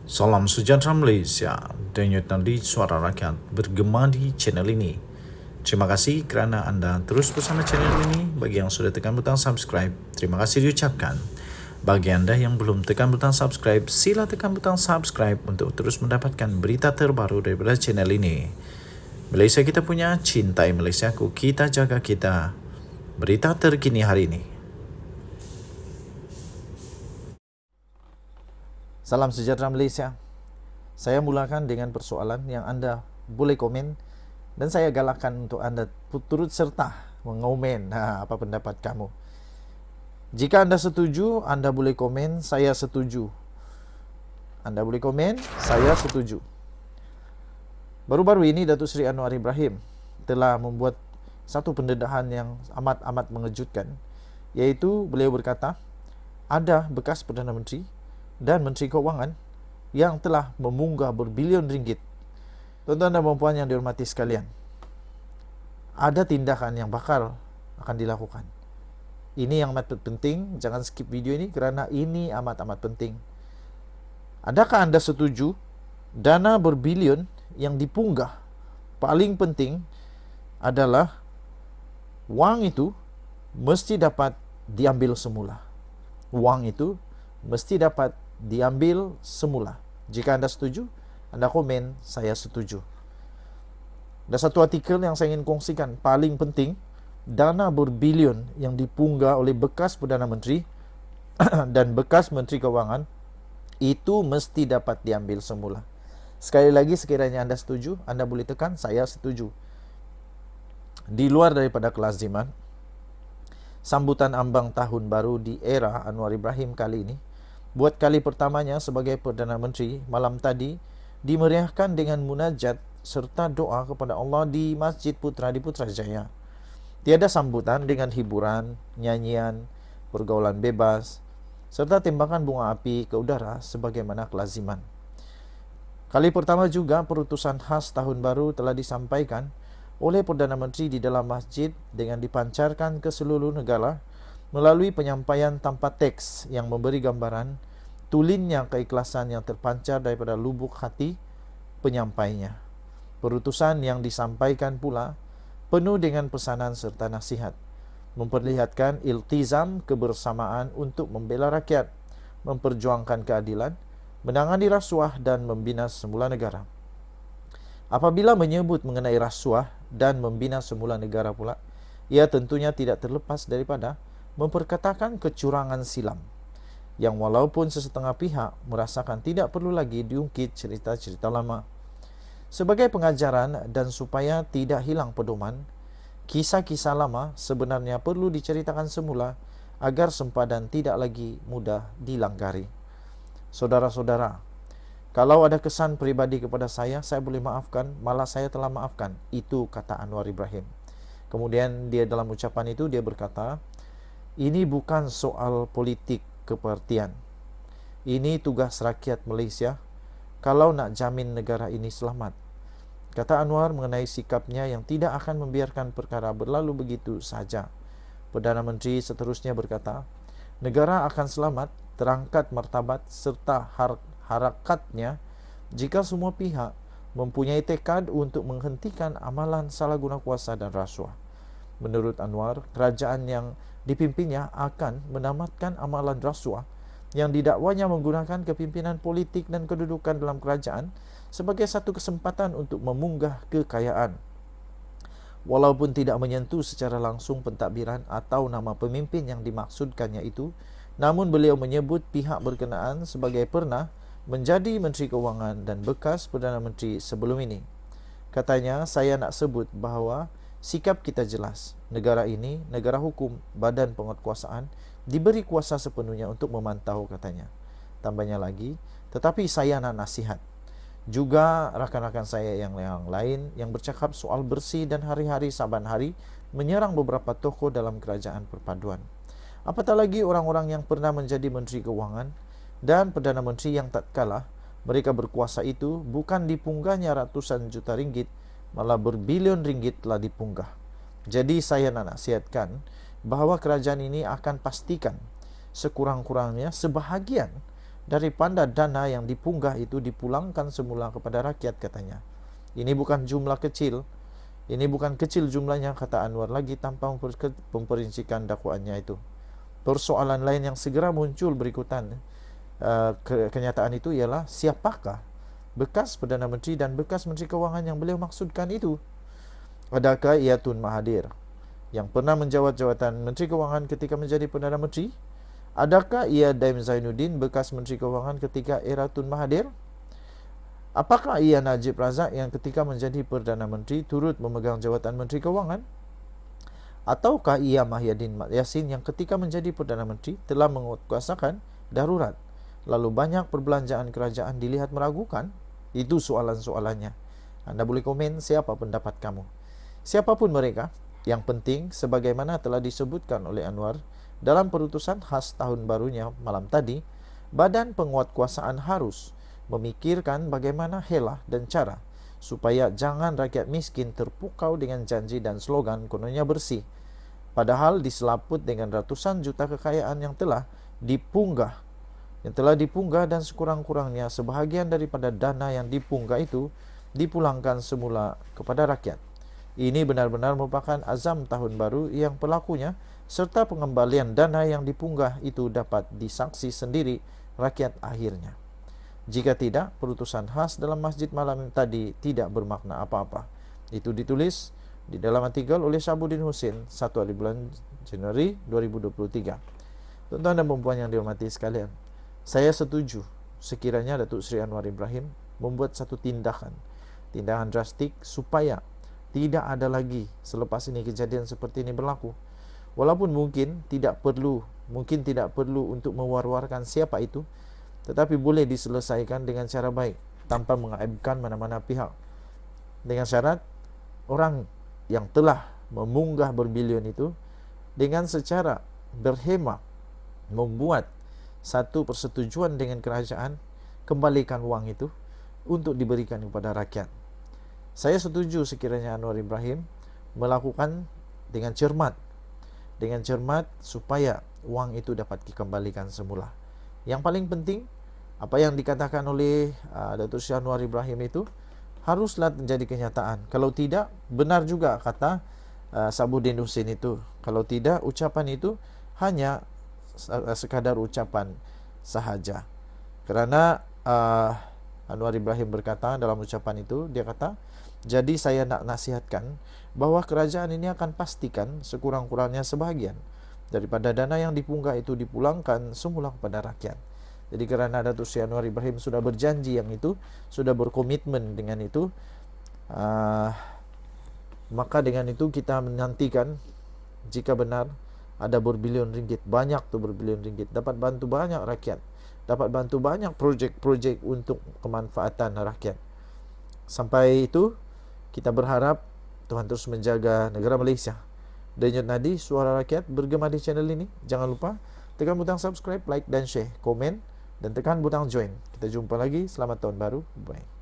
Salam sejahtera Malaysia, denyut nadi suara rakyat bergema di channel ini. Terima kasih kerana anda terus bersama channel ini. Bagi yang sudah tekan butang subscribe, terima kasih diucapkan. Bagi anda yang belum tekan butang subscribe, sila tekan butang subscribe untuk terus mendapatkan berita terbaru daripada channel ini. Malaysia kita punya, cintai Malaysiaku, kita jaga kita. Berita terkini hari ini. Salam sejahtera Malaysia. Saya mulakan dengan persoalan yang anda boleh komen dan saya galakkan untuk anda turut serta mengomen apa pendapat kamu. Jika anda setuju, anda boleh komen saya setuju. Anda boleh komen saya setuju. Baru-baru ini Datuk Seri Anwar Ibrahim telah membuat satu pendedahan yang amat mengejutkan, iaitu beliau berkata ada bekas Perdana Menteri dan Menteri Keuangan yang telah memunggah berbilion ringgit. Tuan-tuan dan puan yang dihormati sekalian, ada tindakan yang bakal akan dilakukan. Ini yang amat penting, jangan skip video ini kerana ini amat penting. Adakah anda setuju dana berbilion yang dipunggah? Paling penting adalah wang itu mesti dapat diambil semula. Wang itu mesti dapat diambil semula. Jika anda setuju, anda komen saya setuju. Ada satu artikel yang saya ingin kongsikan, paling penting, dana berbilion yang dipunggah oleh bekas Perdana Menteri dan bekas Menteri Keuangan itu mesti dapat diambil semula. Sekali lagi, sekiranya anda setuju, anda boleh tekan saya setuju. Di luar daripada kelaziman, sambutan ambang tahun baru di era Anwar Ibrahim kali ini buat kali pertamanya sebagai Perdana Menteri, malam tadi dimeriahkan dengan munajat serta doa kepada Allah di Masjid Putra di Putrajaya. Tiada sambutan dengan hiburan, nyanyian, pergaulan bebas, serta tembakan bunga api ke udara sebagaimana kelaziman. Kali pertama juga perutusan khas tahun baru telah disampaikan oleh Perdana Menteri di dalam masjid dengan dipancarkan ke seluruh negara melalui penyampaian tanpa teks yang memberi gambaran tulinnya keikhlasan yang terpancar daripada lubuk hati penyampainya. Perutusan yang disampaikan pula penuh dengan pesanan serta nasihat, memperlihatkan iltizam kebersamaan untuk membela rakyat, memperjuangkan keadilan, menangani rasuah dan membina semula negara. Apabila menyebut mengenai rasuah dan membina semula negara pula, ia tentunya tidak terlepas daripada memperkatakan kecurangan silam yang walaupun sesetengah pihak merasakan tidak perlu lagi diungkit cerita-cerita lama. Sebagai pengajaran dan supaya tidak hilang pedoman, kisah-kisah lama sebenarnya perlu diceritakan semula agar sempadan tidak lagi mudah dilanggari. Saudara-saudara, kalau ada kesan pribadi kepada saya boleh maafkan, malah saya telah maafkan. Itu kata Anwar Ibrahim. Kemudian dia dalam ucapan itu dia berkata, ini bukan soal politik kepartian. Ini tugas rakyat Malaysia kalau nak jamin negara ini selamat. Kata Anwar mengenai sikapnya yang tidak akan membiarkan perkara berlalu begitu saja. Perdana Menteri seterusnya berkata, negara akan selamat, terangkat martabat serta harakatnya jika semua pihak mempunyai tekad untuk menghentikan amalan salah guna kuasa dan rasuah. Menurut Anwar, kerajaan yang dipimpinnya akan menamatkan amalan rasuah yang didakwanya menggunakan kepimpinan politik dan kedudukan dalam kerajaan sebagai satu kesempatan untuk memunggah kekayaan. Walaupun tidak menyentuh secara langsung pentadbiran atau nama pemimpin yang dimaksudkannya itu, namun beliau menyebut pihak berkenaan sebagai pernah menjadi Menteri Keuangan dan bekas Perdana Menteri sebelum ini. Katanya, saya nak sebut bahawa sikap kita jelas. Negara ini, negara hukum, badan penguatkuasaan, diberi kuasa sepenuhnya untuk memantau, katanya. Tambahnya lagi, tetapi saya nak nasihat. Juga rakan-rakan saya yang lain yang bercakap soal bersih dan hari-hari saban hari menyerang beberapa tokoh dalam kerajaan perpaduan. Apatah lagi orang-orang yang pernah menjadi Menteri Keuangan dan Perdana Menteri yang tak kalah mereka berkuasa itu bukan dipunggahnya ratusan juta ringgit, malah berbilion ringgit telah dipunggah. Jadi saya nak nasihatkan bahawa kerajaan ini akan pastikan sekurang-kurangnya sebahagian daripada dana yang dipunggah itu dipulangkan semula kepada rakyat, katanya. Ini bukan jumlah kecil. Ini bukan kecil jumlahnya, kata Anwar lagi tanpa memperincikan dakwaannya itu. Persoalan lain yang segera muncul berikutan kenyataan itu ialah siapakah bekas Perdana Menteri dan bekas Menteri Kewangan yang beliau maksudkan itu. Adakah ia Tun Mahathir yang pernah menjawat jawatan Menteri Kewangan ketika menjadi Perdana Menteri? Adakah ia Daim Zainuddin, bekas Menteri Kewangan ketika era Tun Mahathir? Apakah ia Najib Razak yang ketika menjadi Perdana Menteri turut memegang jawatan Menteri Kewangan? Ataukah ia Mahyadin Yassin yang ketika menjadi Perdana Menteri telah menguatkuasakan darurat, lalu banyak perbelanjaan kerajaan dilihat meragukan? Itu soalan-soalannya. Anda boleh komen siapa pendapat kamu. Siapapun mereka, yang penting sebagaimana telah disebutkan oleh Anwar dalam perutusan khas tahun barunya malam tadi, Badan Penguatkuasaan harus memikirkan bagaimana helah dan cara supaya jangan rakyat miskin terpukau dengan janji dan slogan kononnya bersih, padahal diselaput dengan ratusan juta kekayaan yang telah dipunggah dan sekurang-kurangnya sebahagian daripada dana yang dipunggah itu dipulangkan semula kepada rakyat. Ini benar-benar merupakan azam tahun baru yang pelakunya serta pengembalian dana yang dipunggah itu dapat disaksi sendiri rakyat akhirnya. Jika tidak, perutusan khas dalam masjid malam tadi tidak bermakna apa-apa. Itu ditulis di dalam artikel oleh Syahabuddin Hussein 1 hari bulan Januari 2023. Tuan-tuan dan puan yang dihormati sekalian, saya setuju sekiranya Datuk Seri Anwar Ibrahim membuat satu tindakan drastik supaya tidak ada lagi selepas ini kejadian seperti ini berlaku. Walaupun mungkin tidak perlu untuk mewar-warkan siapa itu, tetapi boleh diselesaikan dengan cara baik tanpa mengaibkan mana-mana pihak. Dengan syarat orang yang telah memunggah berbilion itu dengan secara berhemah membuat satu persetujuan dengan kerajaan, kembalikan wang itu untuk diberikan kepada rakyat. Saya setuju sekiranya Anwar Ibrahim melakukan dengan cermat supaya wang itu dapat dikembalikan semula. Yang paling penting, apa yang dikatakan oleh Datuk Seri Anwar Ibrahim itu haruslah menjadi kenyataan. Kalau tidak, benar juga kata Syahabuddin Hussein itu. Kalau tidak, ucapan itu hanya sekadar ucapan sahaja. Kerana Anwar Ibrahim berkata dalam ucapan itu, dia kata, jadi saya nak nasihatkan bahawa kerajaan ini akan pastikan sekurang-kurangnya sebahagian daripada dana yang dipunggah itu dipulangkan semula kepada rakyat. Jadi kerana Datuk Seri Anwar Ibrahim sudah berjanji yang itu, sudah berkomitmen dengan itu, maka dengan itu kita menantikan jika benar ada berbilion ringgit, banyak tu berbilion ringgit, dapat bantu banyak rakyat, dapat bantu banyak projek-projek untuk kemanfaatan rakyat. Sampai itu kita berharap Tuhan terus menjaga negara Malaysia. Denyut nadi suara rakyat bergema di channel ini. Jangan lupa tekan butang subscribe, like dan share, komen dan tekan butang join. Kita jumpa lagi. Selamat tahun baru. Bye.